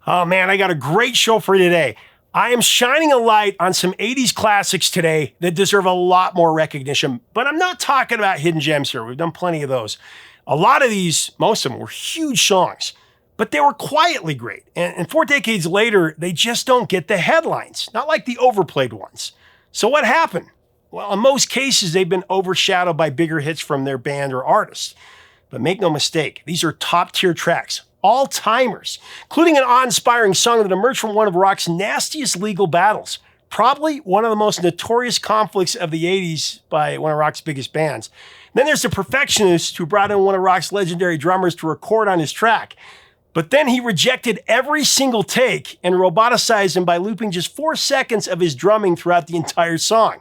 Oh man, I got a great show for you today. I am shining a light on some 80s classics today that deserve a lot more recognition, but I'm not talking about hidden gems here. We've done plenty of those. A lot of these, most of them, were huge songs, but they were quietly great. And 4 decades later, they just don't get the headlines, not like the overplayed ones. So what happened? Well, in most cases, they've been overshadowed by bigger hits from their band or artist. But make no mistake, these are top-tier tracks, all-timers, including an awe-inspiring song that emerged from one of rock's nastiest legal battles, probably one of the most notorious conflicts of the 80s by one of rock's biggest bands. And then there's the perfectionist who brought in one of rock's legendary drummers to record on his track. But then he rejected every single take and roboticized him by looping just 4 seconds of his drumming throughout the entire song.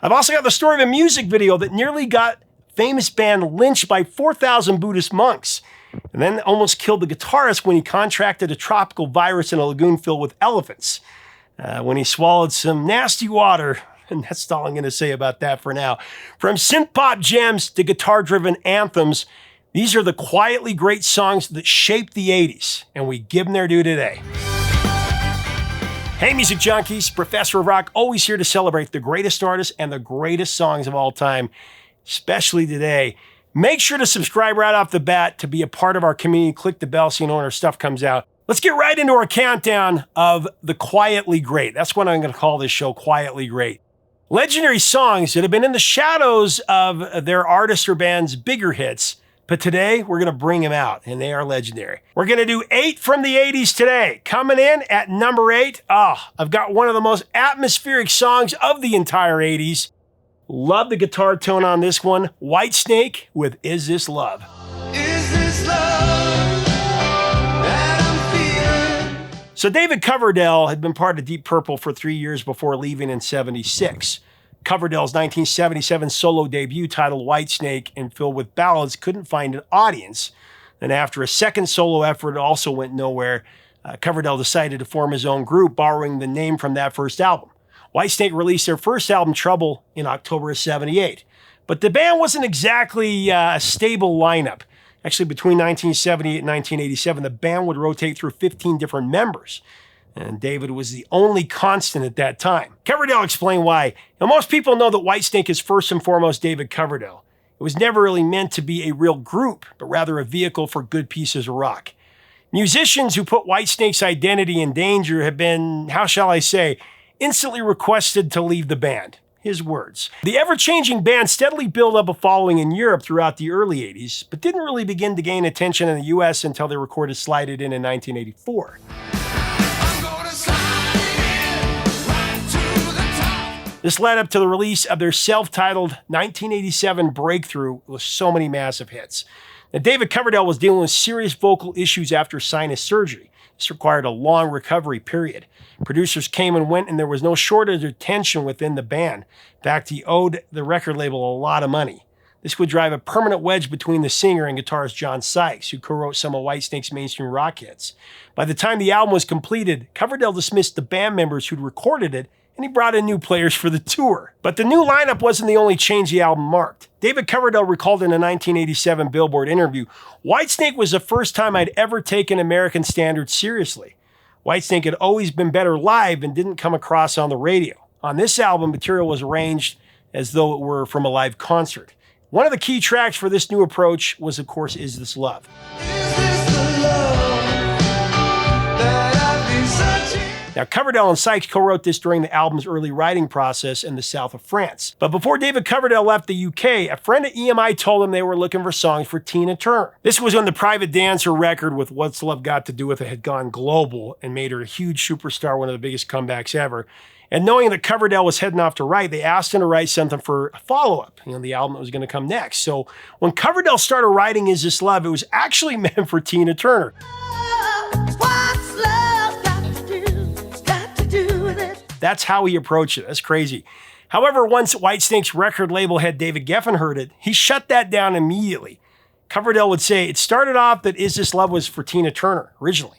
I've also got the story of a music video that nearly got famous band lynched by 4,000 Buddhist monks, and then almost killed the guitarist when he contracted a tropical virus in a lagoon filled with elephants, when he swallowed some nasty water. And that's all I'm going to say about that for now. From synth-pop gems to guitar-driven anthems, these are the quietly great songs that shaped the 80s, and we give them their due today. Hey, music junkies, Professor of Rock, always here to celebrate the greatest artists and the greatest songs of all time, especially today. Make sure to subscribe right off the bat to be a part of our community. Click the bell so you know when our stuff comes out. Let's get right into our countdown of the quietly great. That's what I'm going to call this show, Quietly Great. Legendary songs that have been in the shadows of their artists or band's bigger hits, but today we're going to bring them out, and they are legendary. We're going to do 8 from the 80s today. Coming in at number 8, I've got one of the most atmospheric songs of the entire 80s. Love the guitar tone on this one. Whitesnake with Is This Love? Is this love that I'm feeling? So David Coverdale had been part of Deep Purple for 3 years before leaving in '76. Coverdale's 1977 solo debut titled Whitesnake and filled with ballads couldn't find an audience. And after a second solo effort also went nowhere, Coverdale decided to form his own group, borrowing the name from that first album. Whitesnake released their first album, Trouble, in October of '78. But the band wasn't exactly a stable lineup. Actually, between 1978 and 1987, the band would rotate through 15 different members. And David was the only constant at that time. Coverdale explained why. Now, most people know that Whitesnake is first and foremost David Coverdale. It was never really meant to be a real group, but rather a vehicle for good pieces of rock. Musicians who put Whitesnake's identity in danger have been, how shall I say, instantly requested to leave the band. His words. The ever-changing band steadily built up a following in Europe throughout the early 80s, but didn't really begin to gain attention in the US until they recorded Slide It In 1984. This led up to the release of their self-titled 1987 breakthrough with so many massive hits. Now, David Coverdale was dealing with serious vocal issues after sinus surgery. This required a long recovery period. Producers came and went, and there was no shortage of tension within the band. In fact, he owed the record label a lot of money. This would drive a permanent wedge between the singer and guitarist John Sykes, who co-wrote some of Whitesnake's mainstream rock hits. By the time the album was completed, Coverdale dismissed the band members who'd recorded it, and he brought in new players for the tour. But the new lineup wasn't the only change the album marked. David Coverdale recalled in a 1987 Billboard interview, "Whitesnake was the first time I'd ever taken American standards seriously. Whitesnake had always been better live and didn't come across on the radio. On this album, material was arranged as though it were from a live concert." One of the key tracks for this new approach was, of course, Is This Love? Is this the love that I've been searching? Now, Coverdale and Sykes co-wrote this during the album's early writing process in the south of France. But before David Coverdale left the UK, a friend at EMI told him they were looking for songs for Tina Turner. This was when the Private Dancer record with What's Love Got to Do With It had gone global and made her a huge superstar, one of the biggest comebacks ever. And knowing that Coverdale was heading off to write, they asked him to write something for a follow-up, the album that was going to come next. So when Coverdale started writing Is This Love, it was actually meant for Tina Turner. That's how he approached it. That's crazy. However, once Whitesnake's record label head David Geffen heard it, he shut that down immediately. Coverdale would say, "It started off that Is This Love was for Tina Turner originally.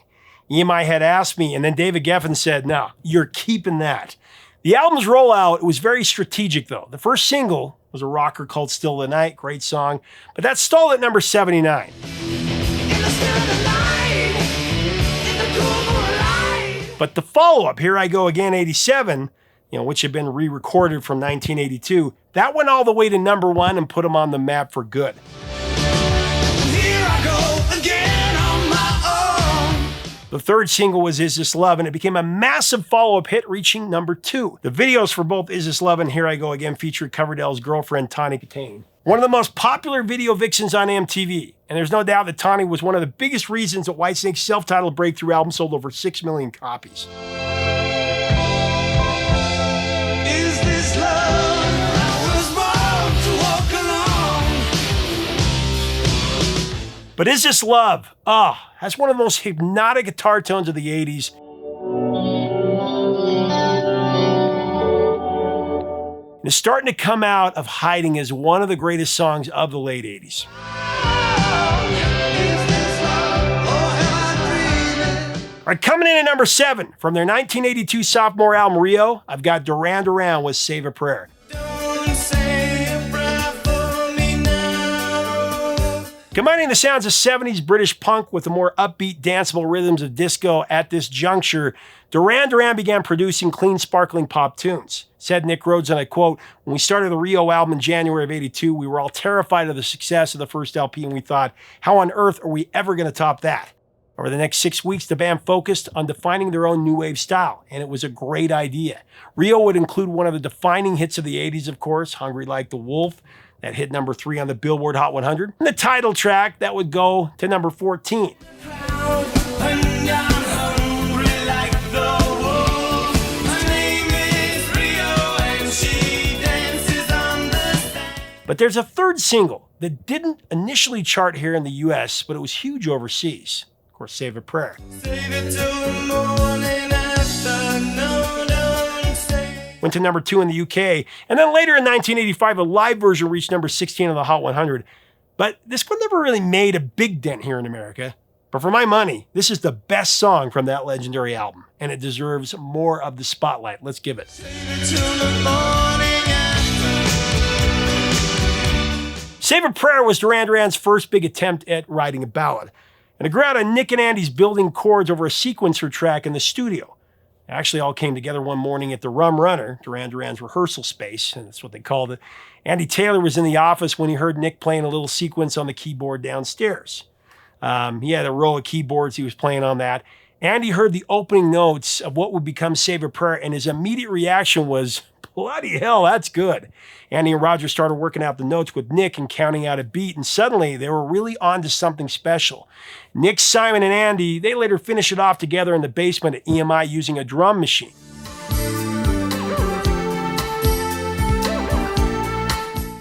EMI had asked me, and then David Geffen said, no, you're keeping that." The album's rollout was very strategic, though. The first single was a rocker called Still the Night, great song, but that stalled at number 79. In the still of the night, in the cool moonlight. But the follow-up, Here I Go Again 87, which had been re-recorded from 1982, that went all the way to number 1 and put them on the map for good. The third single was Is This Love, and it became a massive follow-up hit, reaching number 2. The videos for both Is This Love and Here I Go Again featured Coverdale's girlfriend, Tawny Kitaen, one of the most popular video vixens on MTV. And there's no doubt that Tawny was one of the biggest reasons that Whitesnake's self-titled breakthrough album sold over 6 million copies. Is this love? But Is This Love? That's one of the most hypnotic guitar tones of the 80s. And it's starting to come out of hiding as one of the greatest songs of the late 80s. All right, coming in at number 7, from their 1982 sophomore album Rio, I've got Duran Duran with Save a Prayer. Combining the sounds of 70s British punk with the more upbeat, danceable rhythms of disco at this juncture, Duran Duran began producing clean, sparkling pop tunes. Said Nick Rhodes, and I quote, "When we started the Rio album in January of 82, we were all terrified of the success of the first LP, and we thought, how on earth are we ever going to top that?" Over the next 6 weeks, the band focused on defining their own new wave style, and it was a great idea. Rio would include one of the defining hits of the 80s, of course, Hungry Like the Wolf, that hit number 3 on the Billboard Hot 100. And the title track that would go to number 14. But there's a third single that didn't initially chart here in the US, but it was huge overseas. Of course, Save a Prayer. Save it till the morning after, no, don't say. Went to number 2 in the UK, and then later in 1985, a live version reached number 16 on the Hot 100. But this one never really made a big dent here in America. But for my money, this is the best song from that legendary album, and it deserves more of the spotlight. Let's give it. Save it till the morning after. Save a Prayer was Duran Duran's first big attempt at writing a ballad. And it grew out of Nick and Andy's building chords over a sequencer track in the studio. It actually all came together one morning at the Rum Runner, Duran Duran's rehearsal space, and that's what they called it. Andy Taylor was in the office when he heard Nick playing a little sequence on the keyboard downstairs. He had a row of keyboards he was playing on that. Andy heard the opening notes of what would become Save a Prayer, and his immediate reaction was, bloody hell, that's good. Andy and Roger started working out the notes with Nick and counting out a beat, and suddenly they were really on to something special. Nick, Simon, and Andy, they later finished it off together in the basement at EMI using a drum machine.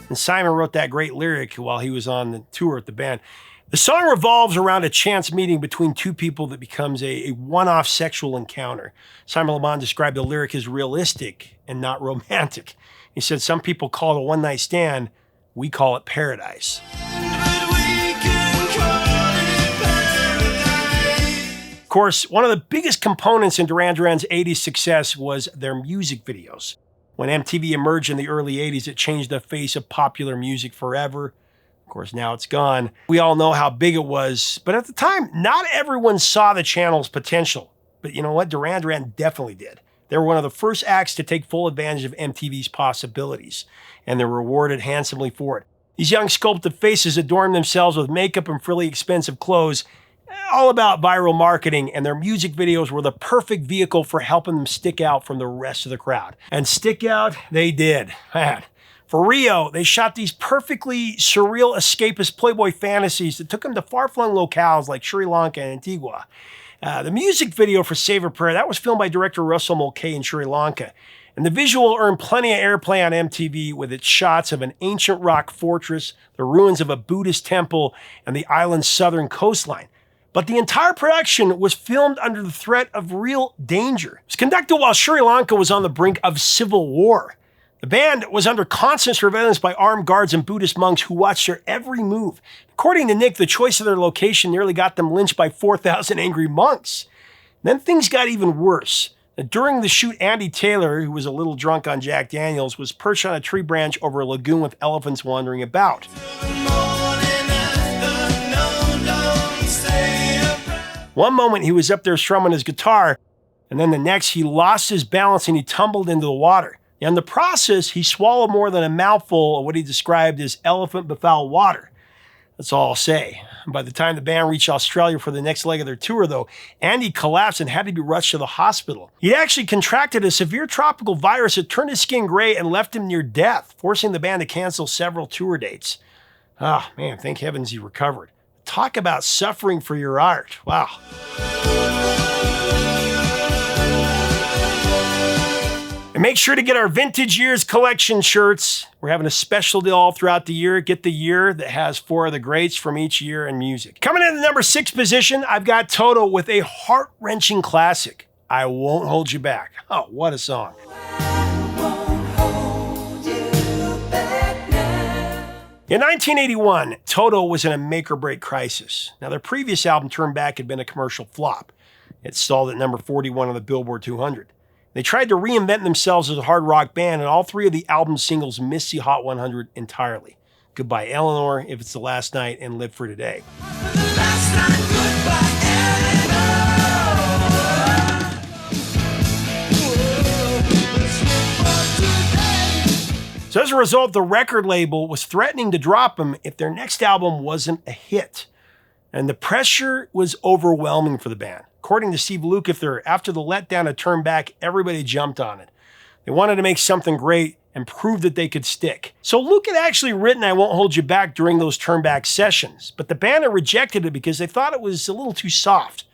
And Simon wrote that great lyric while he was on the tour with the band. The song revolves around a chance meeting between two people that becomes a one-off sexual encounter. Simon Le Bon described the lyric as realistic and not romantic. He said, some people call it a one-night stand. We call it paradise. Of course, one of the biggest components in Duran Duran's 80s success was their music videos. When MTV emerged in the early 80s, it changed the face of popular music forever. Of course, now it's gone. We all know how big it was, but at the time, not everyone saw the channel's potential. But you know what? Duran Duran definitely did. They were one of the first acts to take full advantage of MTV's possibilities, and they're rewarded handsomely for it. These young sculpted faces adorned themselves with makeup and frilly expensive clothes, all about viral marketing, and their music videos were the perfect vehicle for helping them stick out from the rest of the crowd. And stick out, they did. Man. For Rio, they shot these perfectly surreal escapist Playboy fantasies that took them to far-flung locales like Sri Lanka and Antigua. The music video for Save a Prayer, that was filmed by director Russell Mulcahy in Sri Lanka. And the visual earned plenty of airplay on MTV with its shots of an ancient rock fortress, the ruins of a Buddhist temple, and the island's southern coastline. But the entire production was filmed under the threat of real danger. It was conducted while Sri Lanka was on the brink of civil war. The band was under constant surveillance by armed guards and Buddhist monks who watched their every move. According to Nick, the choice of their location nearly got them lynched by 4,000 angry monks. Then things got even worse. During the shoot, Andy Taylor, who was a little drunk on Jack Daniels, was perched on a tree branch over a lagoon with elephants wandering about. One moment he was up there strumming his guitar, and And then the next, he lost his balance and he tumbled into the water. In the process, he swallowed more than a mouthful of what he described as elephant-befouled water. That's all I'll say. By the time the band reached Australia for the next leg of their tour, though, Andy collapsed and had to be rushed to the hospital. He actually contracted a severe tropical virus that turned his skin gray and left him near death, forcing the band to cancel several tour dates. Ah, man, thank heavens he recovered. Talk about suffering for your art. Wow. And make sure to get our Vintage Years collection shirts. We're having a special deal all throughout the year. Get the year that has 4 of the greats from each year in music. Coming in the number 6 position, I've got Toto with a heart-wrenching classic, I Won't Hold You Back. Oh, what a song. In 1981, Toto was in a make-or-break crisis. Now, their previous album, Turn Back, had been a commercial flop. It stalled at number 41 on the Billboard 200. They tried to reinvent themselves as a hard rock band, and all 3 of the album's singles missed the Hot 100 entirely. Goodbye Eleanor, If It's the Last Night, and Live for Today. So as a result, the record label was threatening to drop them if their next album wasn't a hit. And the pressure was overwhelming for the band. According to Steve Lukather, after the letdown of Turn Back, everybody jumped on it. They wanted to make something great and prove that they could stick. So Luke had actually written I Won't Hold You Back during those Turn Back sessions, but the band had rejected it because they thought it was a little too soft.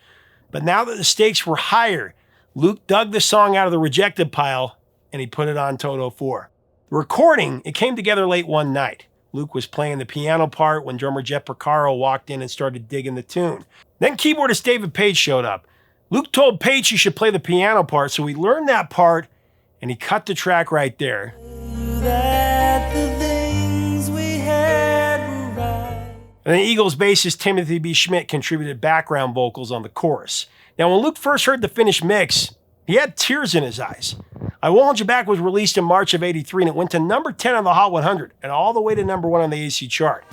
But now that the stakes were higher, Luke dug the song out of the rejected pile and he put it on Toto 4. The recording, it came together late one night. Luke was playing the piano part when drummer Jeff Porcaro walked in and started digging the tune. Then keyboardist David Page showed up. Luke told Page he should play the piano part, so he learned that part, and he cut the track right there. And then Eagles bassist Timothy B. Schmidt contributed background vocals on the chorus. Now, when Luke first heard the finished mix, he had tears in his eyes. I Won't Hold You Back was released in March of '83, and it went to number 10 on the Hot 100, and all the way to number 1 on the AC chart.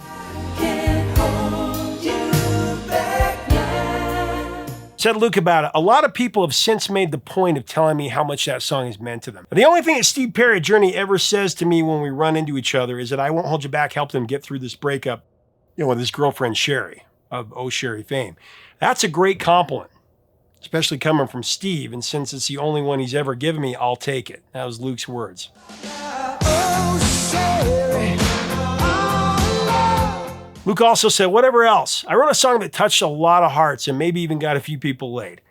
Said Luke about it, a lot of people have since made the point of telling me how much that song has meant to them. The only thing that Steve Perry at Journey ever says to me when we run into each other is that I Won't Hold You Back helped him get through this breakup, with his girlfriend Sherry, of Oh Sherry fame. That's a great compliment, especially coming from Steve, and since it's the only one he's ever given me, I'll take it. That was Luke's words. Luke also said, whatever else, I wrote a song that touched a lot of hearts and maybe even got a few people laid.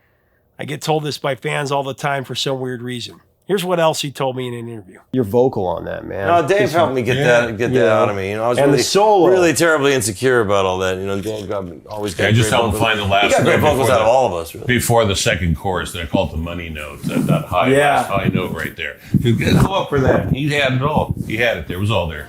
I get told this by fans all the time for some weird reason. Here's what else he told me in an interview. You're vocal on that, man. No, Dave helped me get that out of me. I was really terribly insecure about all that. Dave always got just helped him find the last. He got great vocals out of all of us. Really. Before the second chorus, they call it the money note. That high note right there. Go up for that. He had it all. He had it. There was all there.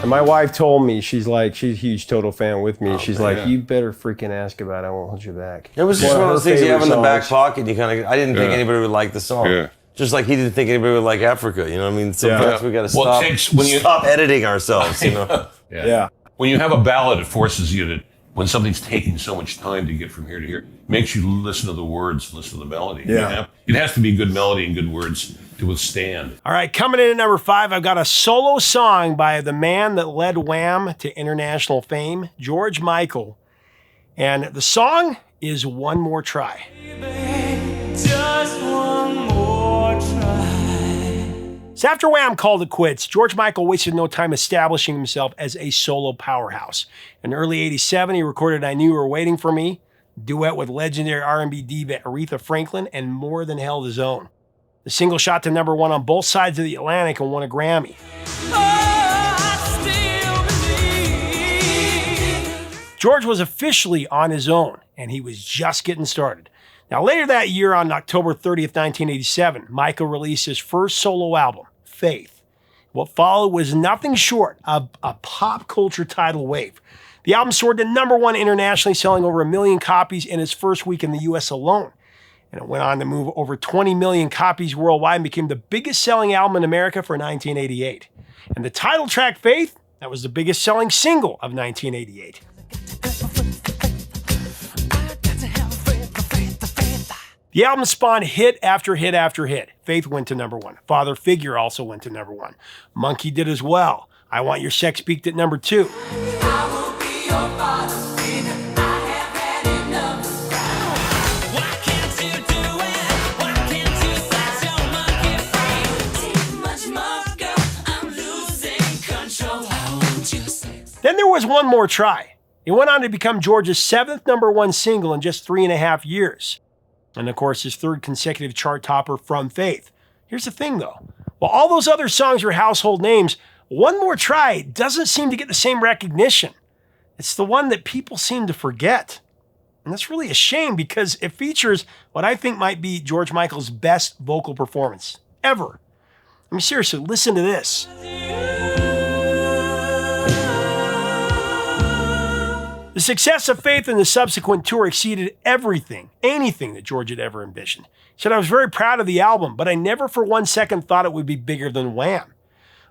And my wife told me, she's a huge Toto fan with me. She's like, you better freaking ask about I Won't Hold You Back. It was just one of those things you have in the back pocket. I didn't think anybody would like the song. Yeah. Just like he didn't think anybody would like Africa. Sometimes we got to stop editing ourselves. Yeah. When you have a ballad, it forces you to, when something's taking so much time to get from here to here, makes you listen to the words, listen to the melody. Yeah. It has to be good melody and good words to withstand. All right, coming in at number 5, I've got a solo song by the man that led Wham to international fame, George Michael. And the song is One More Try. Just one more try. So after Wham called it quits, George Michael wasted no time establishing himself as a solo powerhouse. In early '87, he recorded I Knew You Were Waiting for Me, duet with legendary R&B diva Aretha Franklin, and More Than Held His Own. The single shot to number 1 on both sides of the Atlantic and won a Grammy. George was officially on his own, and he was just getting started. Now, later that year, on October 30th, 1987, Michael released his first solo album, Faith. What followed was nothing short of a pop culture tidal wave. The album soared to number 1 internationally, selling over 1 million copies in its first week in the US alone. And it went on to move over 20 million copies worldwide and became the biggest selling album in America for 1988. And the title track, Faith, that was the biggest selling single of 1988. The album spawned hit after hit after hit. Faith went to number 1. Father Figure also went to number 1. Monkey did as well. I Want Your Sex peaked at number 2. I will be your father figure. I have had enough. Why can't you do it? Why can't you set your monkey free? Too much more, girl. I'm losing control. I want your sex. Then there was One More Try. It went on to become George's 7th number 1 single in just 3.5 years. And of course, his 3rd consecutive chart topper from Faith. Here's the thing though. While all those other songs are household names, One More Try doesn't seem to get the same recognition. It's the one that people seem to forget. And that's really a shame because it features what I think might be George Michael's best vocal performance ever. I mean, seriously, listen to this. The success of Faith in the subsequent tour exceeded anything that George had ever envisioned. He said, I was very proud of the album, but I never for 1 second thought it would be bigger than Wham!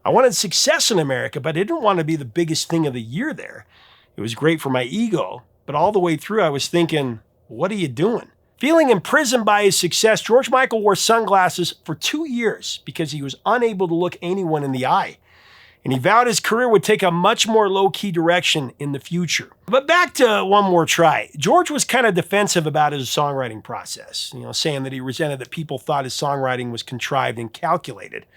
I wanted success in America, but I didn't want to be the biggest thing of the year there. It was great for my ego, but all the way through I was thinking, what are you doing? Feeling imprisoned by his success, George Michael wore sunglasses for 2 years because he was unable to look anyone in the eye. And he vowed his career would take a much more low-key direction in the future. But back to One More Try. George was kind of defensive about his songwriting process, saying that he resented that people thought his songwriting was contrived and calculated.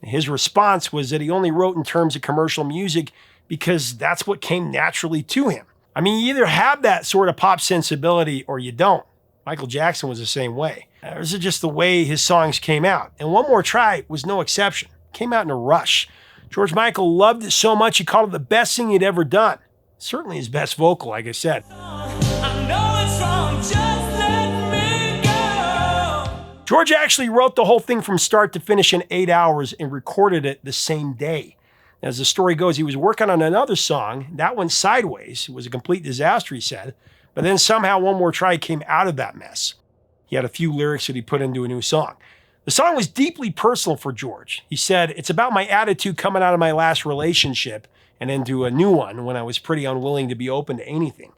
His response was that he only wrote in terms of commercial music because that's what came naturally to him. I mean, you either have that sort of pop sensibility or you don't. Michael Jackson was the same way. This is just the way his songs came out. And One More Try was no exception. It came out in a rush. George Michael loved it so much he called it the best thing he'd ever done. Certainly his best vocal, like I said. I know it's wrong, just let me go. George actually wrote the whole thing from start to finish in 8 hours and recorded it the same day. As the story goes, he was working on another song. That went sideways. It was a complete disaster, he said. But then somehow One More Try came out of that mess. He had a few lyrics that he put into a new song. The song was deeply personal for George. He said, it's about my attitude coming out of my last relationship and into a new one when I was pretty unwilling to be open to anything.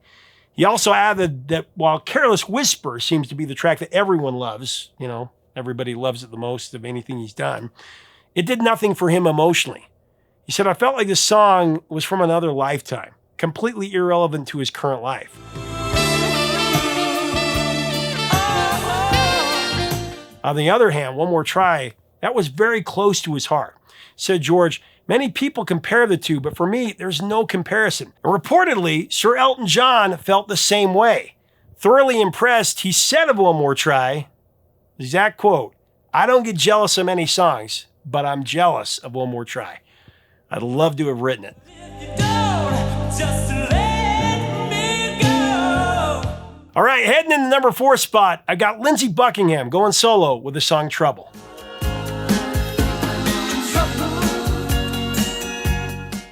He also added that while Careless Whisper seems to be the track that everyone loves, everybody loves it the most of anything he's done, it did nothing for him emotionally. He said, I felt like this song was from another lifetime, completely irrelevant to his current life. On the other hand, One More Try, that was very close to his heart. Said George, many people compare the two, but for me, there's no comparison. And reportedly, Sir Elton John felt the same way. Thoroughly impressed, he said of One More Try, exact quote, I don't get jealous of many songs, but I'm jealous of One More Try. I'd love to have written it. All right, heading in the number 4 spot, I got Lindsey Buckingham going solo with the song Trouble.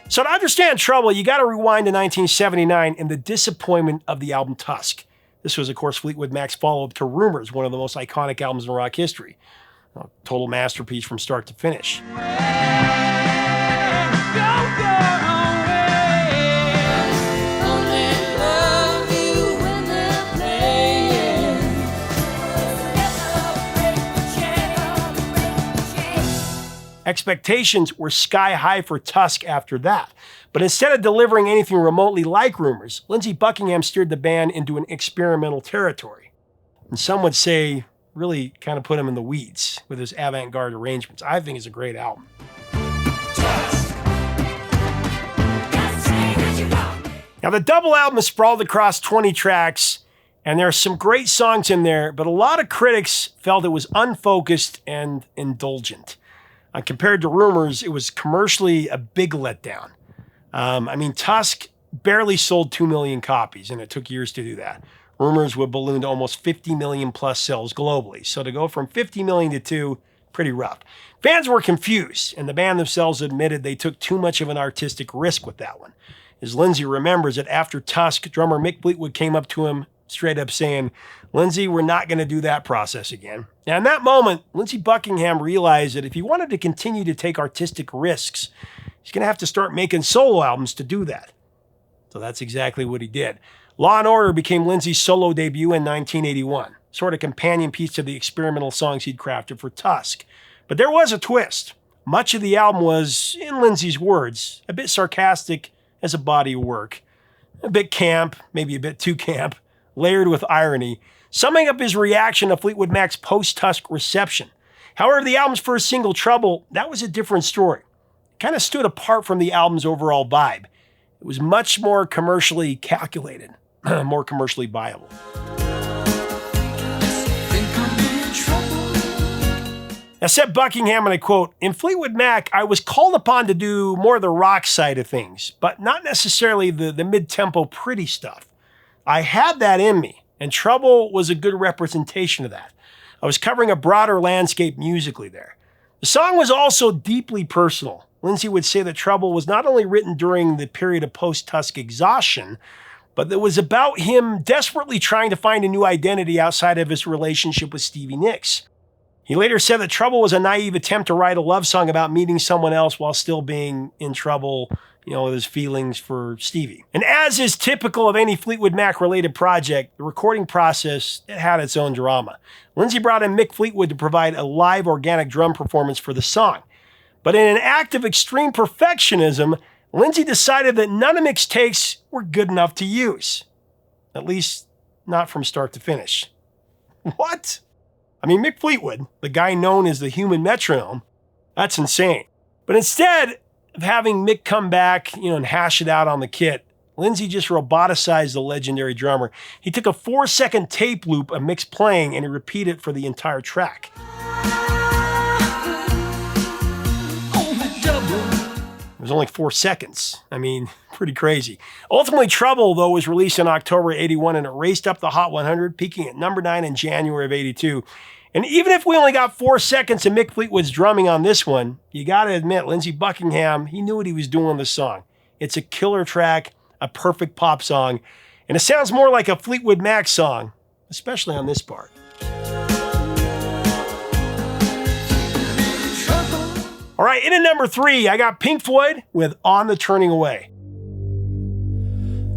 So to understand Trouble, you got to rewind to 1979 and the disappointment of the album Tusk. This was, of course, Fleetwood Mac's follow-up to Rumors, one of the most iconic albums in rock history. A total masterpiece from start to finish. Expectations were sky high for Tusk after that. But instead of delivering anything remotely like Rumors, Lindsey Buckingham steered the band into an experimental territory. And some would say, really kind of put him in the weeds with his avant-garde arrangements. I think it's a great album. Now, the double album is sprawled across 20 tracks, and there are some great songs in there, but a lot of critics felt it was unfocused and indulgent. Compared to Rumors, it was commercially a big letdown. Tusk barely sold 2 million copies, and it took years to do that. Rumors would balloon to almost 50 million plus sales globally. So to go from 50 million to 2, pretty rough. Fans were confused, and the band themselves admitted they took too much of an artistic risk with that one. As Lindsey remembers that after Tusk, drummer Mick Fleetwood came up to him straight up saying, Lindsey, we're not going to do that process again. Now, in that moment, Lindsey Buckingham realized that if he wanted to continue to take artistic risks, he's going to have to start making solo albums to do that. So that's exactly what he did. Law & Order became Lindsey's solo debut in 1981. sort of companion piece to the experimental songs he'd crafted for Tusk. But there was a twist. Much of the album was, in Lindsey's words, a bit sarcastic as a body of work. A bit camp, maybe a bit too camp, layered with irony, summing up his reaction to Fleetwood Mac's post-Tusk reception. However, the album's first single, Trouble, that was a different story. It kind of stood apart from the album's overall vibe. It was much more commercially calculated, more commercially viable. Now, said Buckingham, and I quote, "In Fleetwood Mac, I was called upon to do more of the rock side of things, but not necessarily the mid-tempo pretty stuff. I had that in me, and Trouble was a good representation of that. I was covering a broader landscape musically there. The song was also deeply personal. Lindsey would say that Trouble was not only written during the period of post-Tusk exhaustion, but it was about him desperately trying to find a new identity outside of his relationship with Stevie Nicks. He later said that Trouble was a naive attempt to write a love song about meeting someone else while still being in trouble, with his feelings for Stevie. And as is typical of any Fleetwood Mac-related project, the recording process, it had its own drama. Lindsey brought in Mick Fleetwood to provide a live organic drum performance for the song. But in an act of extreme perfectionism, Lindsey decided that none of Mick's takes were good enough to use. At least, not from start to finish. What? I mean, Mick Fleetwood, the guy known as the human metronome, that's insane. But instead of having Mick come back, and hash it out on the kit, Lindsey just roboticized the legendary drummer. He took a 4-second tape loop of Mick's playing and he repeated it for the entire track. It was only 4 seconds. I mean, pretty crazy. Ultimately, Trouble, though, was released in October 81 and it raced up the Hot 100, peaking at number 9 in January of 82. And even if we only got 4 seconds of Mick Fleetwood's drumming on this one, you gotta admit, Lindsey Buckingham, he knew what he was doing with the song. It's a killer track, a perfect pop song, and it sounds more like a Fleetwood Mac song, especially on this part. All right, in at number 3, I got Pink Floyd with On the Turning Away.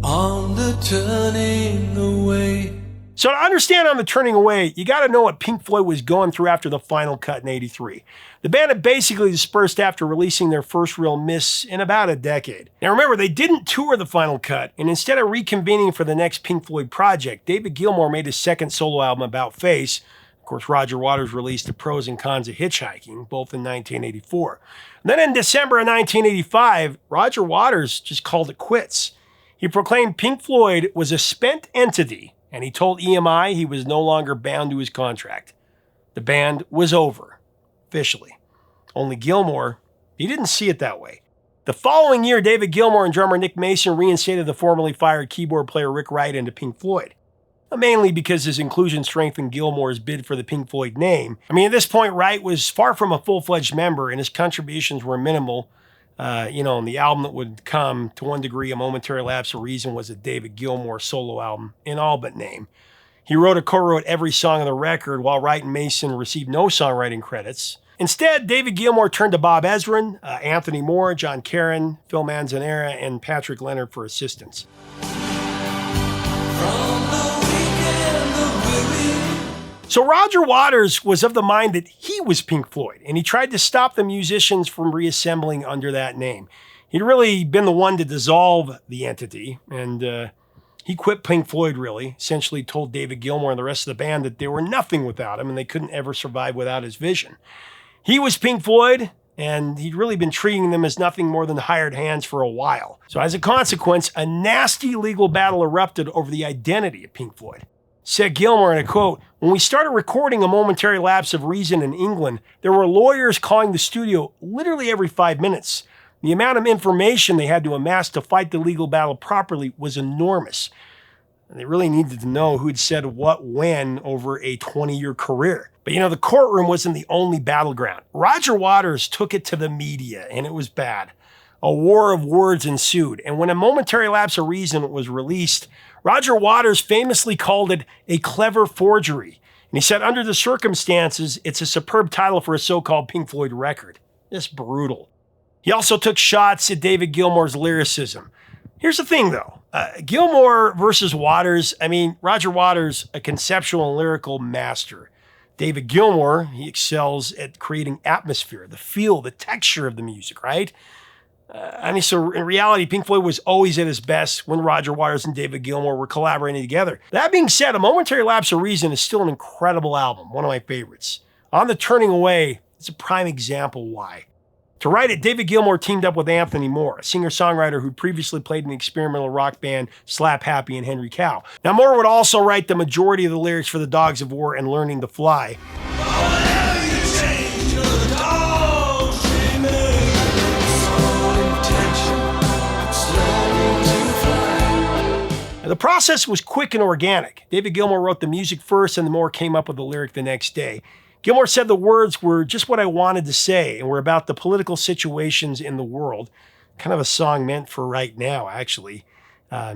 On the turning away. So to understand On the Turning Away, you got to know what Pink Floyd was going through after the final cut in 83. The band had basically dispersed after releasing their first real miss in about a decade. Now remember, they didn't tour the final cut, and instead of reconvening for the next Pink Floyd project, David Gilmour made his second solo album, About Face. Of course, Roger Waters released The Pros and Cons of Hitchhiking, both in 1984. And then in December of 1985, Roger Waters just called it quits. He proclaimed Pink Floyd was a spent entity, and he told EMI he was no longer bound to his contract. The band was over, officially. Only Gilmour, he didn't see it that way. The following year, David Gilmour and drummer Nick Mason reinstated the formerly fired keyboard player Rick Wright into Pink Floyd. Mainly because his inclusion strengthened Gilmour's bid for the Pink Floyd name. I mean, at this point, Wright was far from a full-fledged member, and his contributions were minimal. And the album that would come, to one degree, A Momentary Lapse of Reason, was a David Gilmour solo album in all but name. He wrote or co-wrote every song on the record, while Wright and Mason received no songwriting credits. Instead, David Gilmour turned to Bob Ezrin, Anthony Moore, John Caron, Phil Manzanera, and Patrick Leonard for assistance. So Roger Waters was of the mind that he was Pink Floyd, and he tried to stop the musicians from reassembling under that name. He'd really been the one to dissolve the entity, and he quit Pink Floyd, really. Essentially told David Gilmour and the rest of the band that they were nothing without him, and they couldn't ever survive without his vision. He was Pink Floyd, and he'd really been treating them as nothing more than hired hands for a while. So as a consequence, a nasty legal battle erupted over the identity of Pink Floyd. Said Gilmour in a quote, "When we started recording A Momentary Lapse of Reason in England, there were lawyers calling the studio literally every 5 minutes. The amount of information they had to amass to fight the legal battle properly was enormous. And they really needed to know who'd said what when over a 20-year career. But the courtroom wasn't the only battleground. Roger Waters took it to the media, and it was bad. A war of words ensued, and when A Momentary Lapse of Reason was released, Roger Waters famously called it a clever forgery. And he said, under the circumstances, it's a superb title for a so-called Pink Floyd record. Just brutal. He also took shots at David Gilmour's lyricism. Here's the thing, though. Gilmour versus Waters. I mean, Roger Waters, a conceptual and lyrical master. David Gilmour, he excels at creating atmosphere, the feel, the texture of the music, right? So in reality, Pink Floyd was always at its best when Roger Waters and David Gilmour were collaborating together. That being said, A Momentary Lapse of Reason is still an incredible album, one of my favorites. On the Turning Away, it's a prime example why. To write it, David Gilmour teamed up with Anthony Moore, a singer-songwriter who'd previously played in the experimental rock band Slap Happy and Henry Cow. Now, Moore would also write the majority of the lyrics for the Dogs of War and Learning to Fly. The process was quick and organic. David Gilmour wrote the music first, and Moore came up with the lyric the next day. Gilmour said the words were just what I wanted to say and were about the political situations in the world. Kind of a song meant for right now, actually,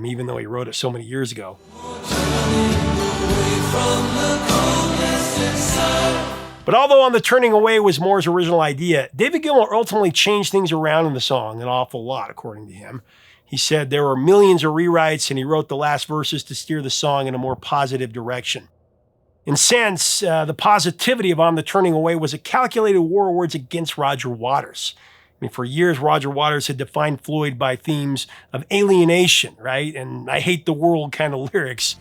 even though he wrote it so many years ago. But although On the Turning Away was Moore's original idea, David Gilmour ultimately changed things around in the song an awful lot, according to him. He said there were millions of rewrites, and he wrote the last verses to steer the song in a more positive direction. In a sense, the positivity of On the Turning Away was a calculated war of words against Roger Waters. I mean, for years, Roger Waters had defined Floyd by themes of alienation, right? And I hate the world kind of lyrics.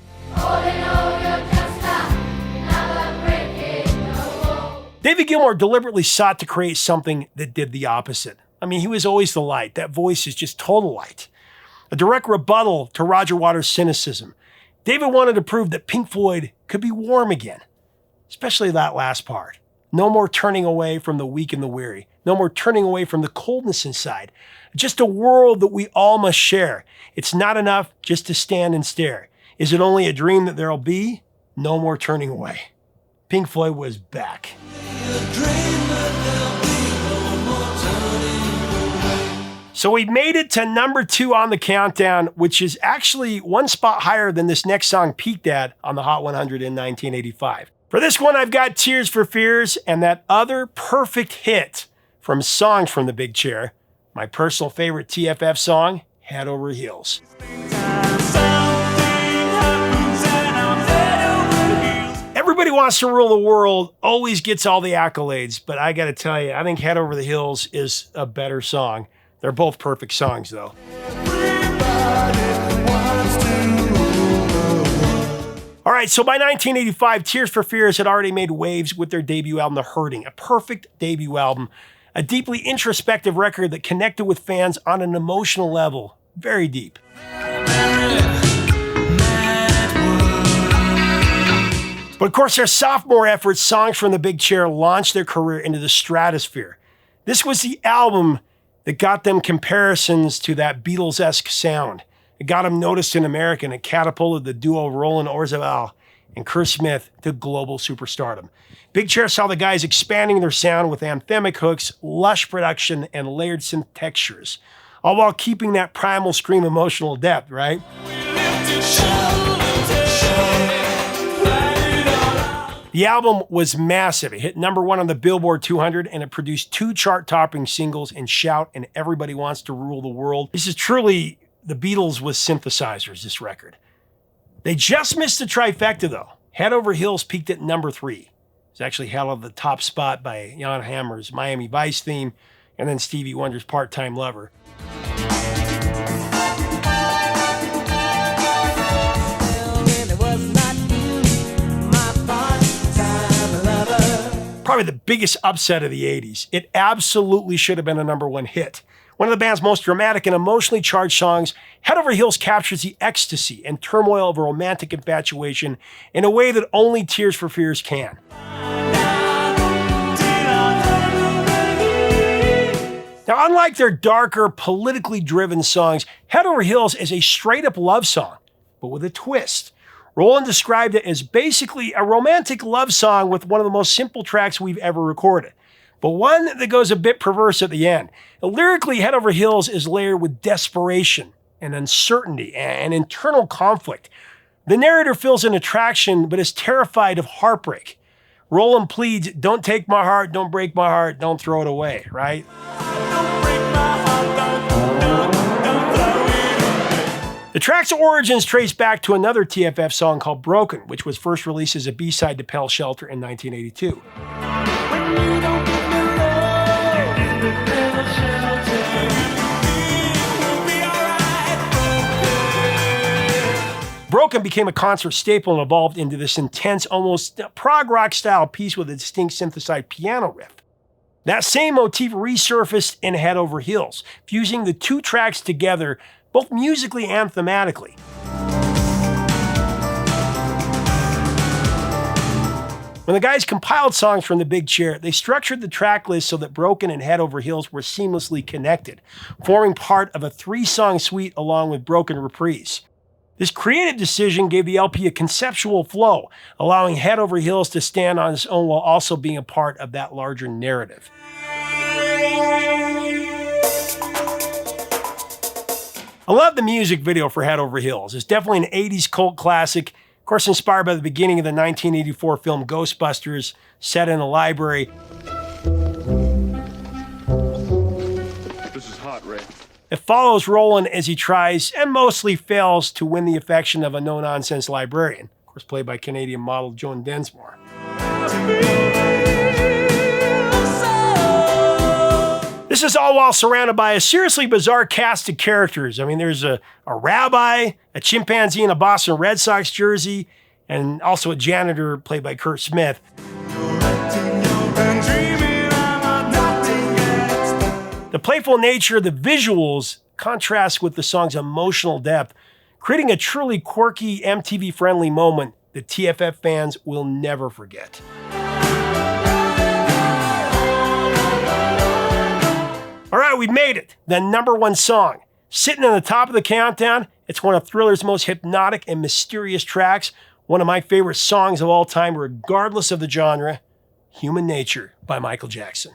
David Gilmour deliberately sought to create something that did the opposite. I mean, he was always the light. That voice is just total light. A direct rebuttal to Roger Waters' cynicism. David wanted to prove that Pink Floyd could be warm again, especially that last part. No more turning away from the weak and the weary. No more turning away from the coldness inside. Just a world that we all must share. It's not enough just to stand and stare. Is it only a dream that there'll be? No more turning away. Pink Floyd was back. So we made it to number 2 on the countdown, which is actually one spot higher than this next song peaked at on the Hot 100 in 1985. For this one, I've got Tears for Fears and that other perfect hit from Songs from the Big Chair, my personal favorite TFF song, Head Over Heels. Everybody Wants to Rule the World always gets all the accolades, but I gotta tell you, I think Head Over the Hills is a better song. They're both perfect songs, though. All right, so by 1985, Tears for Fears had already made waves with their debut album, The Hurting, a perfect debut album, a deeply introspective record that connected with fans on an emotional level, very deep. But of course, their sophomore efforts, Songs from the Big Chair, launched their career into the stratosphere. This was the album that got them comparisons to that Beatles-esque sound. It got them noticed in America, and it catapulted the duo Roland Orzabal and Chris Smith to global superstardom. Big Chair saw the guys expanding their sound with anthemic hooks, lush production, and layered synth textures, all while keeping that primal scream emotional depth, right? The album was massive. It hit number 1 on the Billboard 200, and it produced 2 chart-topping singles in Shout and Everybody Wants to Rule the World. This is truly the Beatles with synthesizers, this record. They just missed the trifecta, though. Head Over Heels peaked at number 3. It's actually held at the top spot by Jan Hammer's Miami Vice theme, and then Stevie Wonder's Part-Time Lover. Probably the biggest upset of the 80s. It absolutely should have been a number 1 hit. One of the band's most dramatic and emotionally charged songs, Head Over Heels captures the ecstasy and turmoil of a romantic infatuation in a way that only Tears for Fears can. Now, unlike their darker, politically driven songs, Head Over Heels is a straight-up love song, but with a twist. Roland described it as basically a romantic love song with one of the most simple tracks we've ever recorded, but one that goes a bit perverse at the end. Now, lyrically, Head Over Heels is layered with desperation and uncertainty and internal conflict. The narrator feels an attraction, but is terrified of heartbreak. Roland pleads, "Don't take my heart, don't break my heart, don't throw it away," right? The track's origins trace back to another TFF song called Broken, which was first released as a B-side to Pell Shelter in 1982. Broken became a concert staple and evolved into this intense, almost prog rock style piece with a distinct synthesized piano riff. That same motif resurfaced in Head Over Heels, fusing the two tracks together, both musically and thematically. When the guys compiled songs from The Big Chair, they structured the track list so that Broken and Head Over Heels were seamlessly connected, forming part of a 3-song suite along with Broken Reprise. This creative decision gave the LP a conceptual flow, allowing Head Over Heels to stand on its own while also being a part of that larger narrative. I love the music video for Head Over Heels. It's definitely an 80s cult classic, of course inspired by the beginning of the 1984 film Ghostbusters, set in a library. This is hot, Ray. It follows Roland as he tries, and mostly fails, to win the affection of a no-nonsense librarian, of course played by Canadian model Joan Densmore. This is all while surrounded by a seriously bizarre cast of characters. I mean, there's a rabbi, a chimpanzee in a Boston Red Sox jersey, and also a janitor played by Kurt Smith. The playful nature of the visuals contrasts with the song's emotional depth, creating a truly quirky, MTV-friendly moment that TFF fans will never forget. All right, we've made it. The #1 song. Sitting on the top of the countdown, it's one of Thriller's most hypnotic and mysterious tracks, one of my favorite songs of all time, regardless of the genre, Human Nature by Michael Jackson.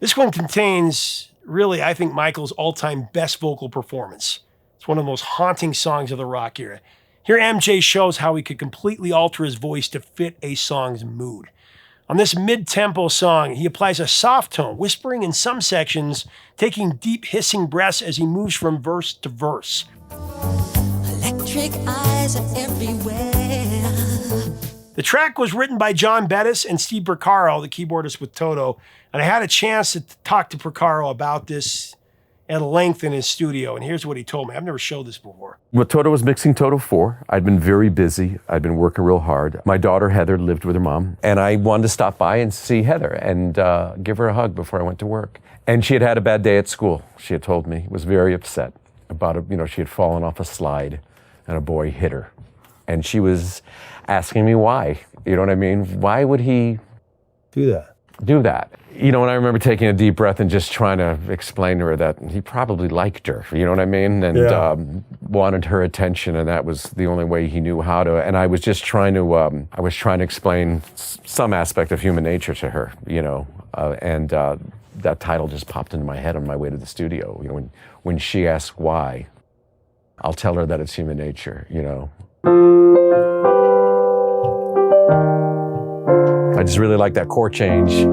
This one contains, really, I think, Michael's all-time best vocal performance. It's one of the most haunting songs of the rock era. Here, MJ shows how he could completely alter his voice to fit a song's mood. On this mid-tempo song, he applies a soft tone, whispering in some sections, taking deep hissing breaths as he moves from verse to verse. Electric eyes are everywhere. The track was written by John Bettis and Steve Porcaro, the keyboardist with Toto, and I had a chance to talk to Porcaro about this at length in his studio, and here's what he told me. I've never showed this before. Well, Toto was mixing Toto 4. I'd been very busy. I'd been working real hard. My daughter, Heather, lived with her mom, and I wanted to stop by and see Heather and give her a hug before I went to work. And she had had a bad day at school, she had told me. Was very upset about it. You know, she had fallen off a slide, and a boy hit her. And she was asking me why. You know what I mean? Why would he do that? You know, and I remember taking a deep breath and just trying to explain to her that he probably liked her, you know what I mean? And wanted her attention, and that was the only way he knew how to. And I was just trying to, explain some aspect of human nature to her, you know, and that title just popped into my head on my way to the studio. You know, when she asks why, I'll tell her that it's human nature, you know. I just really like that chord change.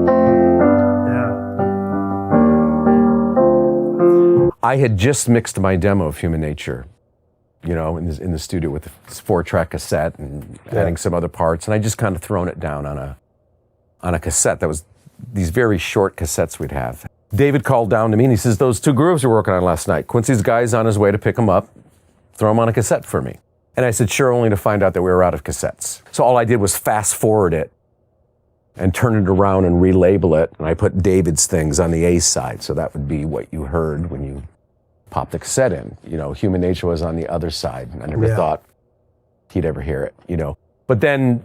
I had just mixed my demo of Human Nature, you know, in the studio with this 4-track cassette and adding some other parts, and I just kind of thrown it down on a cassette. That was these very short cassettes we'd have. David called down to me and he says, "Those 2 grooves we're working on last night, Quincy's guy's on his way to pick them up. Throw them on a cassette for me." And I said, "Sure," only to find out that we were out of cassettes. So all I did was fast forward it and turn it around and relabel it, and I put David's things on the A side, so that would be what you heard when you popped the cassette in. You know, Human Nature was on the other side, and I never thought he'd ever hear it, you know. But then,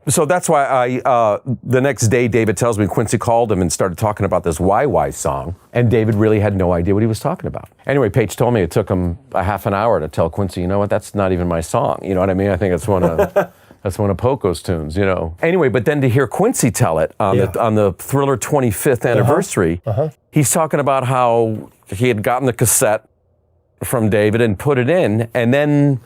so that's why the next day David tells me Quincy called him and started talking about this Why song, and David really had no idea what he was talking about. Anyway, Paige told me it took him a half an hour to tell Quincy, you know what, that's not even my song, you know what I mean? I think it's one of... That's one of Poco's tunes, you know. Anyway, but then to hear Quincy tell it on the Thriller 25th anniversary, he's talking about how he had gotten the cassette from David and put it in, and then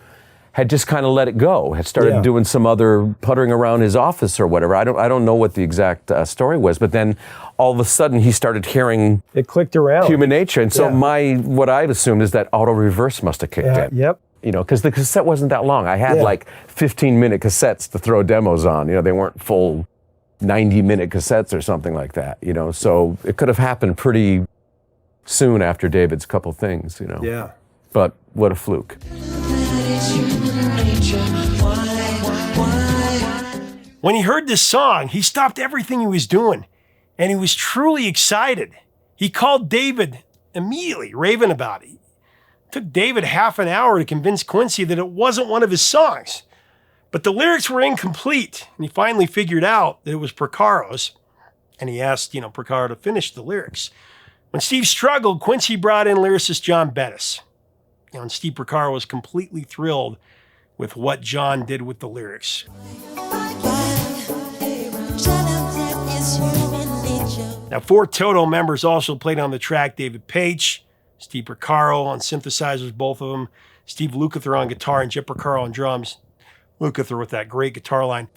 had just kind of let it go, had started doing some other puttering around his office or whatever. I don't know what the exact story was, but then all of a sudden he started hearing it clicked around Human Nature, and so what I've assumed is that auto reverse must have kicked in. Yep. You know, because the cassette wasn't that long. I had like 15-minute cassettes to throw demos on. You know, they weren't full 90-minute cassettes or something like that. You know, so it could have happened pretty soon after David's couple things. You know. Yeah. But what a fluke. When he heard this song, he stopped everything he was doing, and he was truly excited. He called David immediately, raving about it. It took David half an hour to convince Quincy that it wasn't one of his songs. But the lyrics were incomplete, and he finally figured out that it was Porcaro's, and he asked, Porcaro to finish the lyrics. When Steve struggled, Quincy brought in lyricist John Bettis. And Steve Porcaro was completely thrilled with what John did with the lyrics. Now, 4 Toto members also played on the track: David Page, Steve Porcaro on synthesizers, both of them, Steve Lukather on guitar, and Jip Porcaro on drums. Lukather with that great guitar line.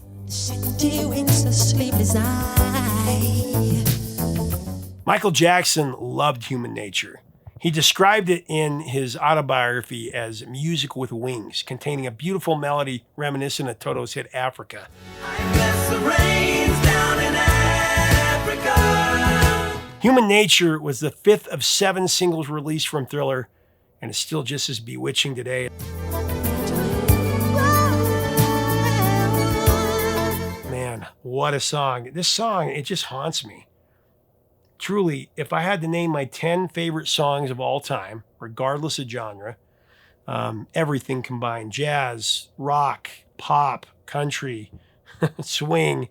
Michael Jackson loved Human Nature. He described it in his autobiography as music with wings, containing a beautiful melody reminiscent of Toto's hit Africa. Human Nature was the 5th of 7 singles released from Thriller, and is still just as bewitching today. Man, what a song. This song, it just haunts me. Truly, if I had to name my 10 favorite songs of all time, regardless of genre, everything combined, jazz, rock, pop, country, swing,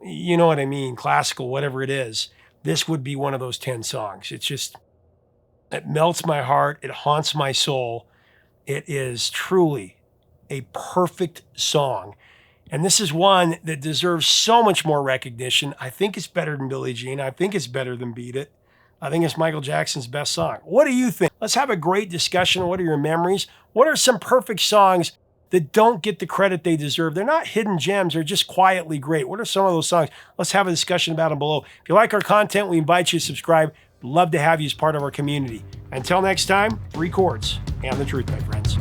you know what I mean, classical, whatever it is, this would be one of those 10 songs. It melts my heart. It haunts my soul. It is truly a perfect song. And this is one that deserves so much more recognition. I think it's better than Billie Jean. I think it's better than Beat It. I think it's Michael Jackson's best song. What do you think? Let's have a great discussion. What are your memories? What are some perfect songs that don't get the credit they deserve? They're not hidden gems. They're just quietly great. What are some of those songs? Let's have a discussion about them below. If you like our content, we invite you to subscribe. We'd love to have you as part of our community. Until next time, 3 chords and the truth, my friends.